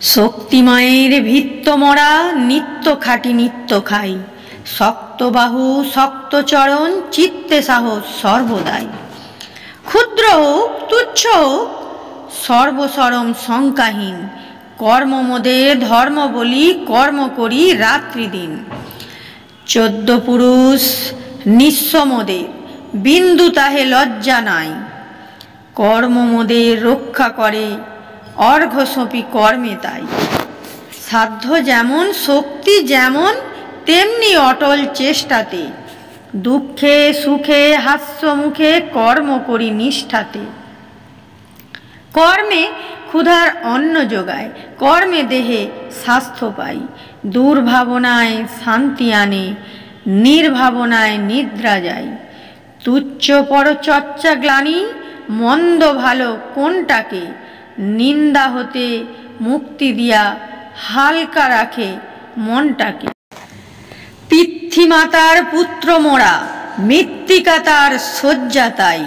শক্তি মায়ের ভিত্ত মরা, নিত্য খাটি নিত্য খাই। শক্ত বাহু শক্ত চরণ, চিত্তে সাহস সর্বদাই। ক্ষুদ্র হোক তুচ্ছ হোক, সর্বসরম শঙ্কাহীন। কর্ম মোদের ধর্ম বলি, কর্ম করি রাত্রি দিন। 14 পুরুষ নিঃস্ব মোদের, বিন্দু তাহে লজ্জা নাই। কর্ম মোদের রক্ষা করে, অর্ঘ্য সঁপি কর্মে তাই। সাধ্য যেমন শক্তি যেমন, তেমনি অটল চেষ্টাতে। দুঃখে সুখে হাস্য মুখে, কর্ম করি নিষ্ঠাতে। কর্মে ক্ষুধার অন্ন যোগায়, কর্মে দেহে স্বাস্থ্য পাই। দুর্ভাবনায় শান্তি আনে, নির্ভাবনায় নিদ্রা যায়। তুচ্ছ পরচর্চা গ্লানি, মন্দ ভালো কোনটাকে। নিন্দা হতে মুক্তি দিয়া, হালকা রাখে মনটাকে। পিতৃমাতার পুত্র মোরা, মৃত্তিকা তার শয্যা তাই।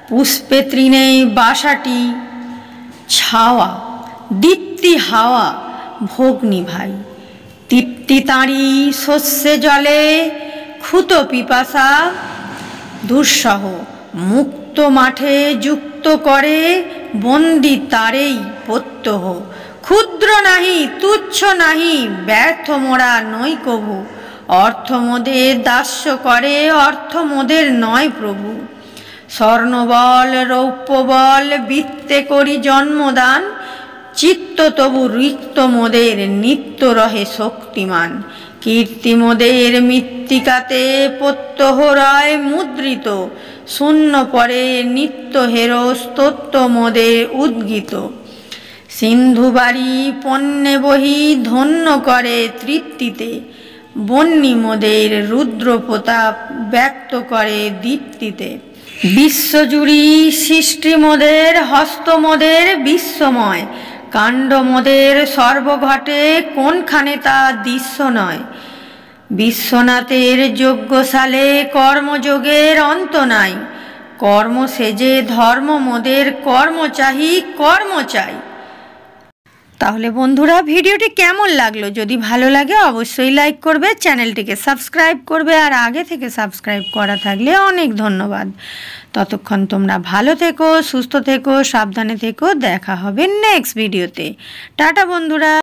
পুষ্পে তৃণে বাসাটি ছাওয়া, দীপ্তি হাওয়া ভগ্নি ভাই। তৃপ্তি তাঁরই শস্যে জলে, ক্ষুত পিপাসা দুঃসহ। মুক্ত মাঠে যুক্ত করে, বন্দি তারেই প্রত্যহ। ক্ষুদ্র নাহি তুচ্ছ নাহি, ব্যর্থ মোরা নই কভু। অর্থ মোদের দাস্য করে, অর্থ মোদের নয় প্রভু। স্বর্ণবল রৌপ্যবল, বৃত্তে করি জন্মদান। চিত্ত তবু রিক্ত মোদের, নিত্য রহে শক্তিমান। কীর্তি মোদের মৃত্তিকাতে, প্রত্যহ রয় মুদ্রিত। শূন্য পরে নিত্য হেরো, স্তোত্র মোদের উদ্গীত। সিন্ধু বাড়ি পণ্যে বহি, ধন্য করে তৃপ্তিতে। বন্যী মোদের রুদ্র প্রতাপ, ব্যক্ত করে দীপ্তিতে। বিশ্বজুড়ি সৃষ্টি মোদের, হস্ত মোদের বিশ্বময়। কাণ্ড মোদের সর্বঘটে, কোনখানে তা দৃশ্য নয়। বিশ্বনাথের যজ্ঞশালে, কর্মযোগের অন্ত নাই। কর্ম সেজে ধর্ম মোদের, কর্ম চাহি কর্ম চাই। তাহলে বন্ধুরা, ভিডিওটি কেমন লাগলো? যদি ভালো লাগে অবশ্যই লাইক করবে, চ্যানেলটিকে সাবস্ক্রাইব করবে। আর আগে থেকে সাবস্ক্রাইব করা থাকলে অনেক ধন্যবাদ। ততক্ষণ তোমরা ভালো থেকো, সুস্থ থেকো, সাবধানে থেকো। দেখা হবে নেক্সট ভিডিওতে। টাটা বন্ধুরা।